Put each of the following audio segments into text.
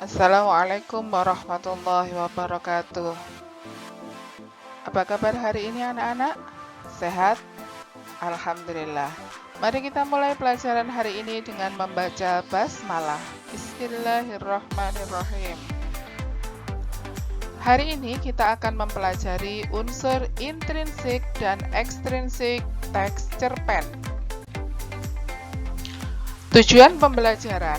Assalamualaikum warahmatullahi wabarakatuh. Apa kabar hari ini anak-anak? Sehat? Alhamdulillah. Mari kita mulai pelajaran hari ini dengan membaca basmalah. Bismillahirrahmanirrahim. Hari ini kita akan mempelajari unsur intrinsik dan ekstrinsik teks cerpen. Tujuan pembelajaran: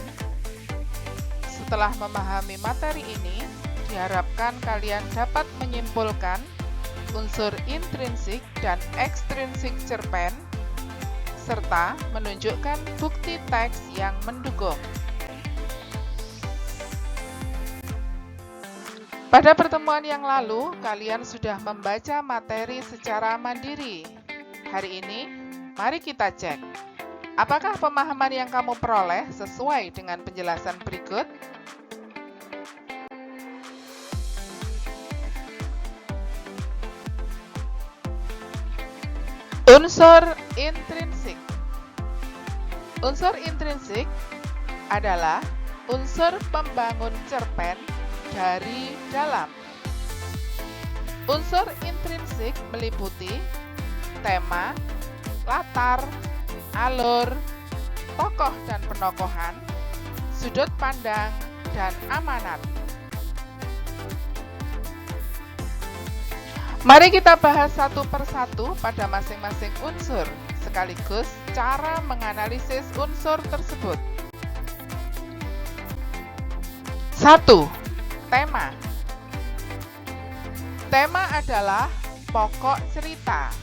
setelah memahami materi ini, diharapkan kalian dapat menyimpulkan unsur intrinsik dan ekstrinsik cerpen, serta menunjukkan bukti teks yang mendukung. Pada pertemuan yang lalu, kalian sudah membaca materi secara mandiri. Hari ini, mari kita cek. Apakah pemahaman yang kamu peroleh sesuai dengan penjelasan berikut? Unsur intrinsik. Unsur intrinsik adalah unsur pembangun cerpen dari dalam. Unsur intrinsik meliputi tema, latar, alur, tokoh dan penokohan, sudut pandang, dan amanat. Mari kita bahas satu persatu pada masing-masing unsur, sekaligus cara menganalisis unsur tersebut. 1. Tema. Tema adalah pokok cerita,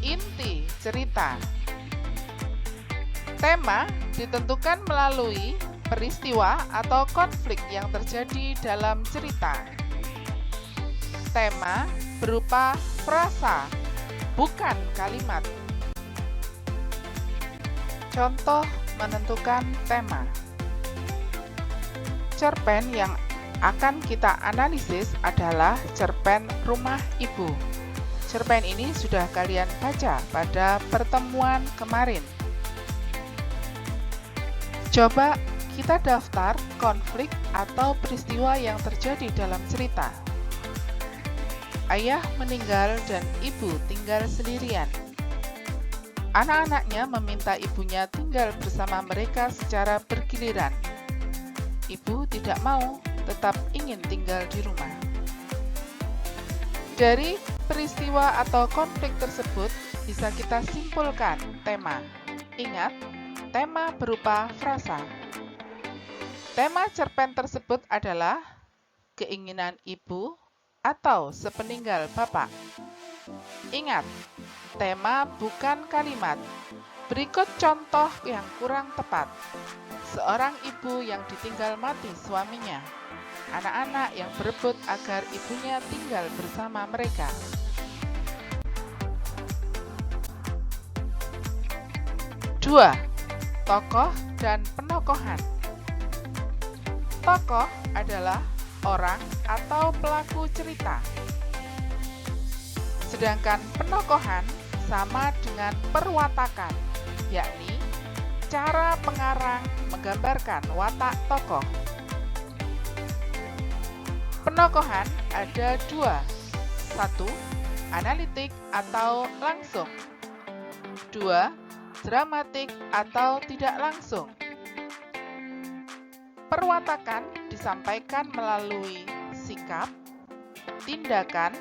inti cerita. Tema ditentukan melalui peristiwa atau konflik yang terjadi dalam cerita. Tema berupa frasa, bukan kalimat. Contoh menentukan tema. Cerpen yang akan kita analisis adalah cerpen Rumah Ibu. Cerpen ini sudah kalian baca pada pertemuan kemarin. Coba kita daftar konflik atau peristiwa yang terjadi dalam cerita. Ayah meninggal dan ibu tinggal sendirian. Anak-anaknya meminta ibunya tinggal bersama mereka secara bergiliran. Ibu tidak mau, tetap ingin tinggal di rumah. Dari peristiwa atau konflik tersebut bisa kita simpulkan tema. Ingat, tema berupa frasa. Tema cerpen tersebut adalah keinginan ibu atau sepeninggal bapak. Ingat, tema bukan kalimat. Berikut contoh yang kurang tepat. Seorang ibu yang ditinggal mati suaminya. Anak-anak yang berebut agar ibunya tinggal bersama mereka. Dua, tokoh dan penokohan. Tokoh adalah orang atau pelaku cerita. Sedangkan penokohan sama dengan perwatakan, yakni cara pengarang menggambarkan watak tokoh. Penokohan ada dua. 1. Analitik atau langsung. 2. Dramatik atau tidak langsung. Perwatakan disampaikan melalui sikap, tindakan,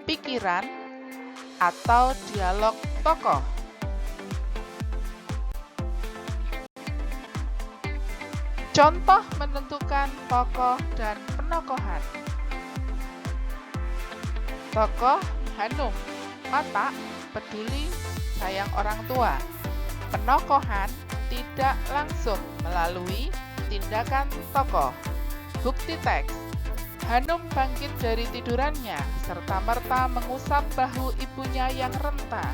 pikiran, atau dialog tokoh. Contoh menentukan tokoh dan penokohan. Tokoh Hanum, watak, peduli, sayang orang tua. Penokohan tidak langsung melalui tindakan tokoh. Bukti teks. Hanum bangkit dari tidurannya serta-merta mengusap bahu ibunya yang renta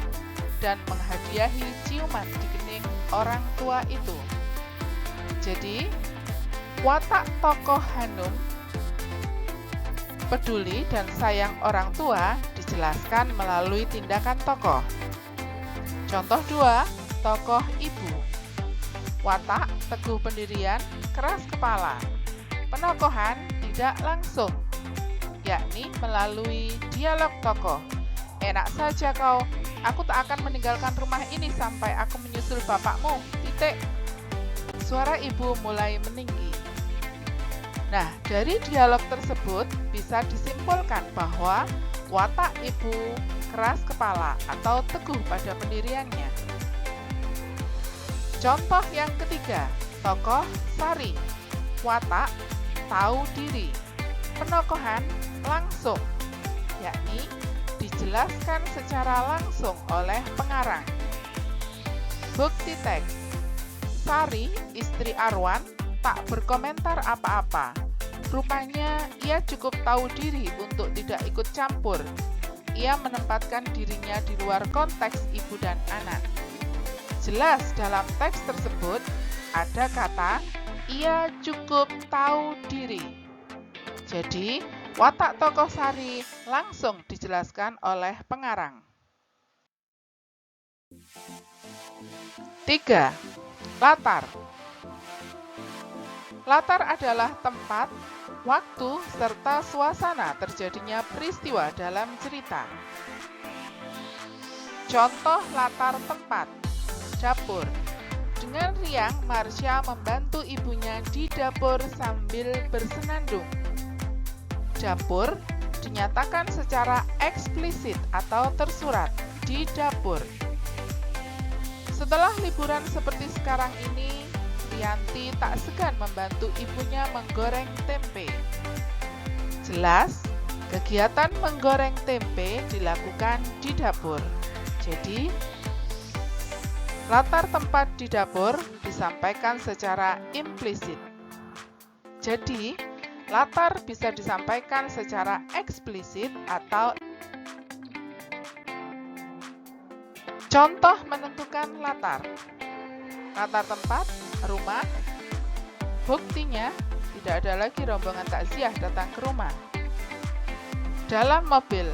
dan menghadiahi ciuman di kening orang tua itu. Jadi, watak tokoh Hanum peduli dan sayang orang tua dijelaskan melalui tindakan tokoh. Contoh 2, tokoh ibu. watak, teguh pendirian, keras kepala. Penokohan tidak langsung, yakni melalui dialog tokoh. Enak saja kau, aku tak akan meninggalkan rumah ini sampai aku menyusul bapakmu, titik. Suara ibu mulai meninggi. Nah, dari dialog tersebut bisa disimpulkan bahwa watak ibu keras kepala atau teguh pada pendiriannya. Contoh yang ketiga, tokoh Sari. Watak, tahu diri. Penokohan, langsung, yakni dijelaskan secara langsung oleh pengarang. Bukti teks. Sari, istri Arwan, tak berkomentar apa-apa. Rupanya ia cukup tahu diri untuk tidak ikut campur. Ia menempatkan dirinya di luar konteks ibu dan anak. Jelas dalam teks tersebut ada kata ia cukup tahu diri. Jadi, watak tokoh Sari langsung dijelaskan oleh pengarang. 3. Latar. Latar adalah tempat, waktu, serta suasana terjadinya peristiwa dalam cerita. Contoh latar tempat. Dapur. Dengan riang, Marsha membantu ibunya di dapur sambil bersenandung. Dapur dinyatakan secara eksplisit atau tersurat di dapur. Setelah liburan seperti sekarang ini, Rianti tak segan membantu ibunya menggoreng tempe. Jelas, kegiatan menggoreng tempe dilakukan di dapur. Jadi, latar tempat di dapur disampaikan secara implisit. Jadi, latar bisa disampaikan secara eksplisit atau contoh menentukan latar. Latar tempat, rumah. Buktinya, tidak ada lagi rombongan takziah datang ke rumah. Dalam mobil,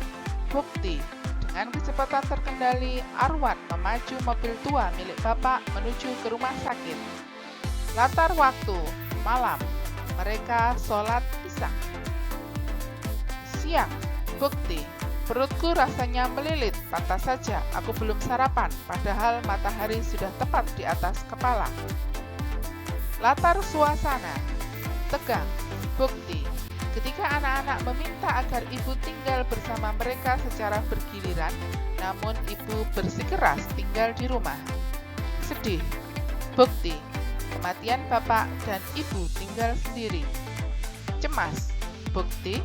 bukti. Dengan kecepatan terkendali, Arwan memaju mobil tua milik bapak menuju ke rumah sakit. Latar waktu, malam. Mereka sholat isya. Siang, bukti. Perutku rasanya melilit, pantas saja aku belum sarapan, padahal matahari sudah tepat di atas kepala. Latar suasana, tegang, bukti. Ketika anak-anak meminta agar ibu tinggal bersama mereka secara bergiliran, namun ibu bersikeras tinggal di rumah. Sedih, bukti. Kematian bapak dan ibu tinggal sendiri. Cemas, bukti.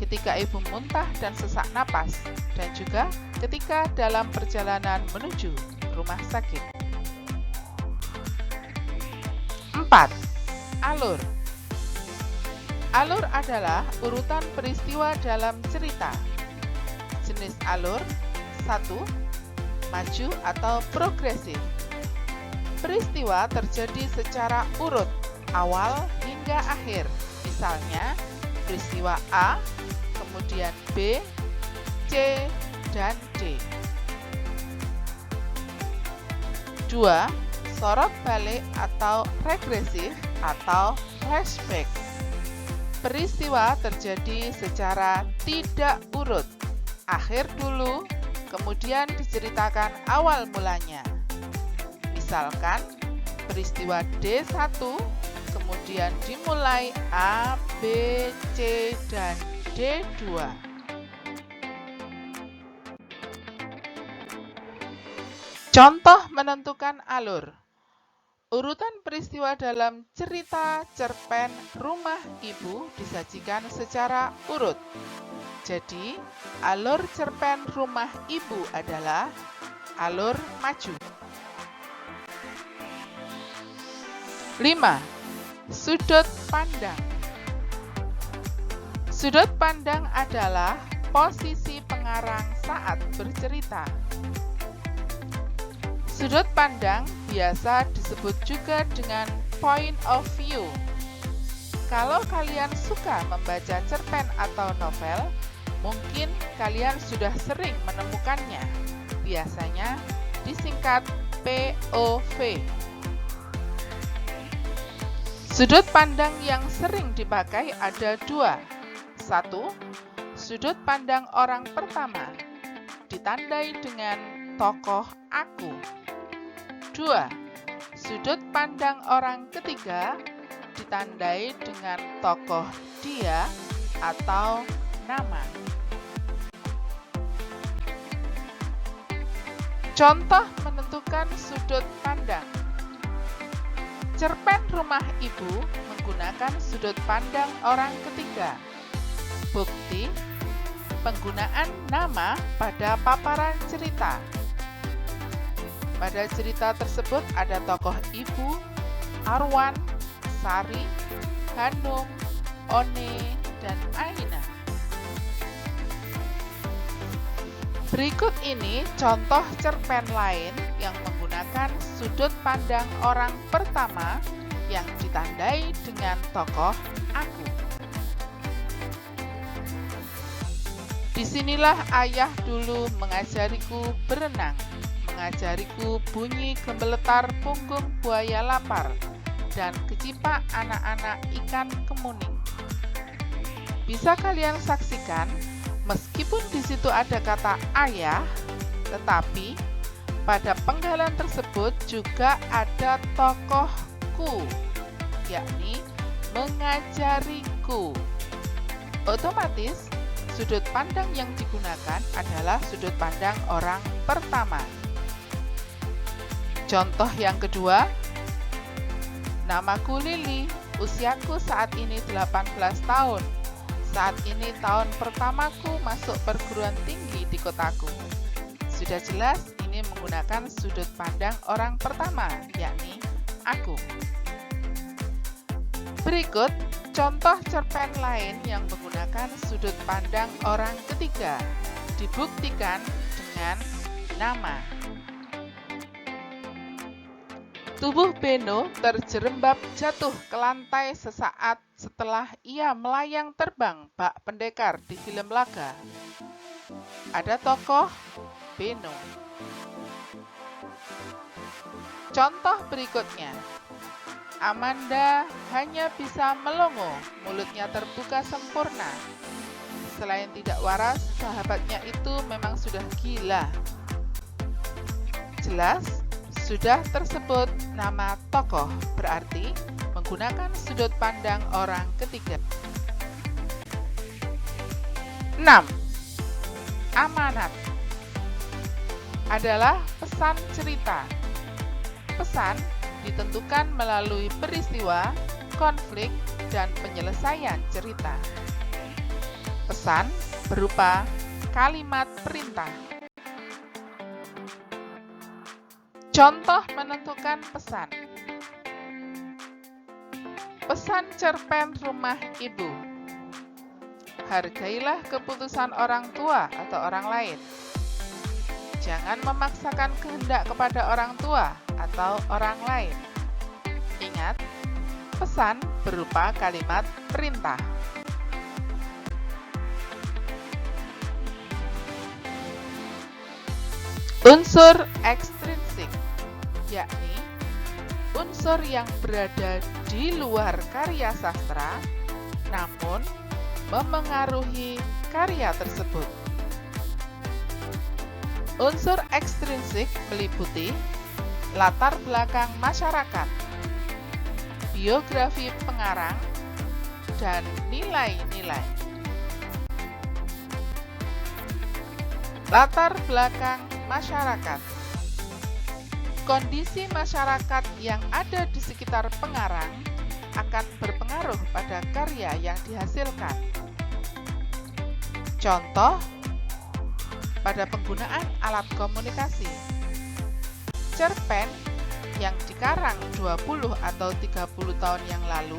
Ketika ibu muntah dan sesak napas, dan juga ketika dalam perjalanan menuju rumah sakit. 4. Alur. Alur adalah urutan peristiwa dalam cerita. Jenis alur 1. Maju atau progresif. Peristiwa terjadi secara urut, awal hingga akhir. Misalnya, peristiwa A, kemudian B, C, dan D. 2. Sorot balik atau regresif atau flashback. Peristiwa terjadi secara tidak urut, akhir dulu, kemudian diceritakan awal mulanya. Misalkan, peristiwa D1, kemudian dimulai A, B, C, dan D2. Contoh menentukan alur. Urutan peristiwa dalam cerita cerpen Rumah Ibu disajikan secara urut. Jadi, alur cerpen Rumah Ibu adalah alur maju. 5. Sudut pandang. Sudut pandang adalah posisi pengarang saat bercerita. Sudut pandang biasa disebut juga dengan point of view. Kalau kalian suka membaca cerpen atau novel, mungkin kalian sudah sering menemukannya. Biasanya disingkat POV. Sudut pandang yang sering dipakai ada dua. Satu, sudut pandang orang pertama, ditandai dengan tokoh aku. Dua, sudut pandang orang ketiga, ditandai dengan tokoh dia atau nama. Contoh menentukan sudut pandang. Cerpen Rumah Ibu menggunakan sudut pandang orang ketiga. Bukti, penggunaan nama pada paparan cerita. Pada cerita tersebut ada tokoh Ibu, Arwan, Sari, Hanum, One, dan Aina. Berikut ini contoh cerpen lain yang menggunakan sudut pandang orang pertama yang ditandai dengan tokoh aku. Disinilah ayah dulu mengajariku berenang, mengajariku bunyi gembeletar punggung buaya lapar, dan kecipak anak-anak ikan kemuning. Bisa kalian saksikan, meskipun di situ ada kata ayah, tetapi pada penggalan tersebut juga ada tokohku, yakni mengajariku. Otomatis, sudut pandang yang digunakan adalah sudut pandang orang pertama. Contoh yang kedua, namaku Lili, usiaku saat ini 18 tahun. Saat ini tahun pertamaku masuk perguruan tinggi di kotaku. Sudah jelas ini menggunakan sudut pandang orang pertama, yakni aku. Berikut contoh cerpen lain yang menggunakan sudut pandang orang ketiga. Dibuktikan dengan nama. Tubuh Beno terjerembab jatuh ke lantai sesaat setelah ia melayang terbang bak pendekar di film laga. Ada tokoh Beno. Contoh berikutnya. Amanda hanya bisa melongo, mulutnya terbuka sempurna. Selain tidak waras, sahabatnya itu memang sudah gila. Jelas, sudah tersebut nama tokoh, berarti menggunakan sudut pandang orang ketiga. 6. Amanat adalah pesan cerita. Pesan ditentukan melalui peristiwa, konflik, dan penyelesaian cerita. Pesan berupa kalimat perintah. Contoh menentukan pesan. Pesan cerpen Rumah Ibu. Hargailah keputusan orang tua atau orang lain. Jangan memaksakan kehendak kepada orang tua atau orang lain. Ingat, pesan berupa kalimat perintah. Unsur ekstrinsik, yakni unsur yang berada di luar karya sastra, namun memengaruhi karya tersebut. Unsur ekstrinsik meliputi latar belakang masyarakat, biografi pengarang, dan nilai-nilai. Latar belakang masyarakat. Kondisi masyarakat yang ada di sekitar pengarang akan berpengaruh pada karya yang dihasilkan. Contoh, pada penggunaan alat komunikasi. Cerpen yang dikarang 20 atau 30 tahun yang lalu,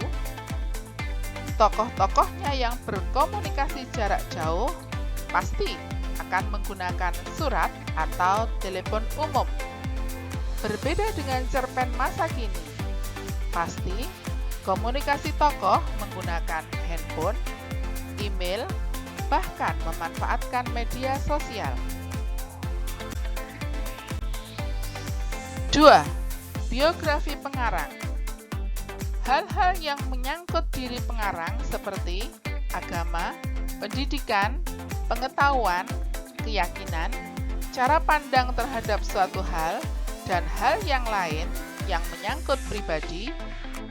tokoh-tokohnya yang berkomunikasi jarak jauh pasti akan menggunakan surat atau telepon umum. Berbeda dengan cerpen masa kini, pasti komunikasi tokoh menggunakan handphone, email, bahkan memanfaatkan media sosial. 2. Biografi pengarang. Hal-hal yang menyangkut diri pengarang seperti agama, pendidikan, pengetahuan, keyakinan, cara pandang terhadap suatu hal, dan hal yang lain yang menyangkut pribadi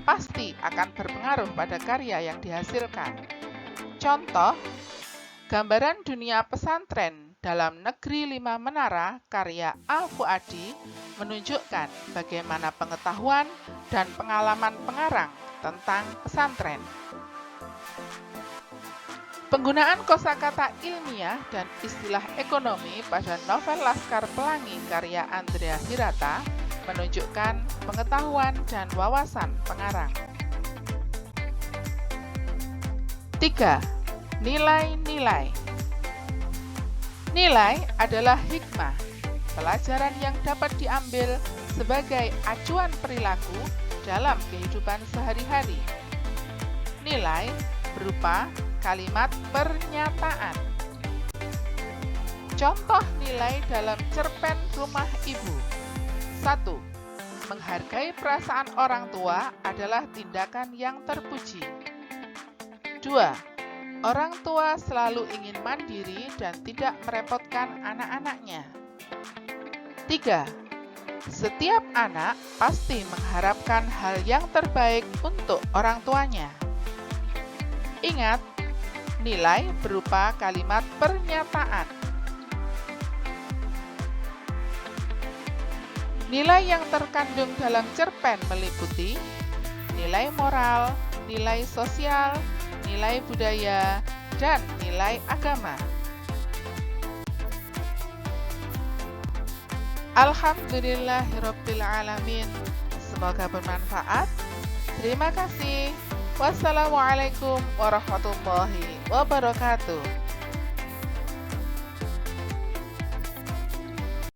pasti akan berpengaruh pada karya yang dihasilkan. Contoh, gambaran dunia pesantren dalam Negeri 5 Menara karya A. Fuadi menunjukkan bagaimana pengetahuan dan pengalaman pengarang tentang pesantren. Penggunaan kosakata ilmiah dan istilah ekonomi pada novel Laskar Pelangi karya Andrea Hirata menunjukkan pengetahuan dan wawasan pengarang. 3. Nilai-nilai. Nilai adalah hikmah, pelajaran yang dapat diambil sebagai acuan perilaku dalam kehidupan sehari-hari. Nilai berupa kalimat pernyataan. Contoh nilai dalam cerpen Rumah Ibu. 1. Menghargai perasaan orang tua adalah tindakan yang terpuji. 2. Orang tua selalu ingin mandiri dan tidak merepotkan anak-anaknya. 3. Setiap anak pasti mengharapkan hal yang terbaik untuk orang tuanya. Ingat, nilai berupa kalimat pernyataan. Nilai yang terkandung dalam cerpen meliputi nilai moral, nilai sosial, nilai budaya, dan nilai agama. Alhamdulillahirrabbilalamin. Semoga bermanfaat. Terima kasih. Wassalamualaikum warahmatullahi wabarakatuh.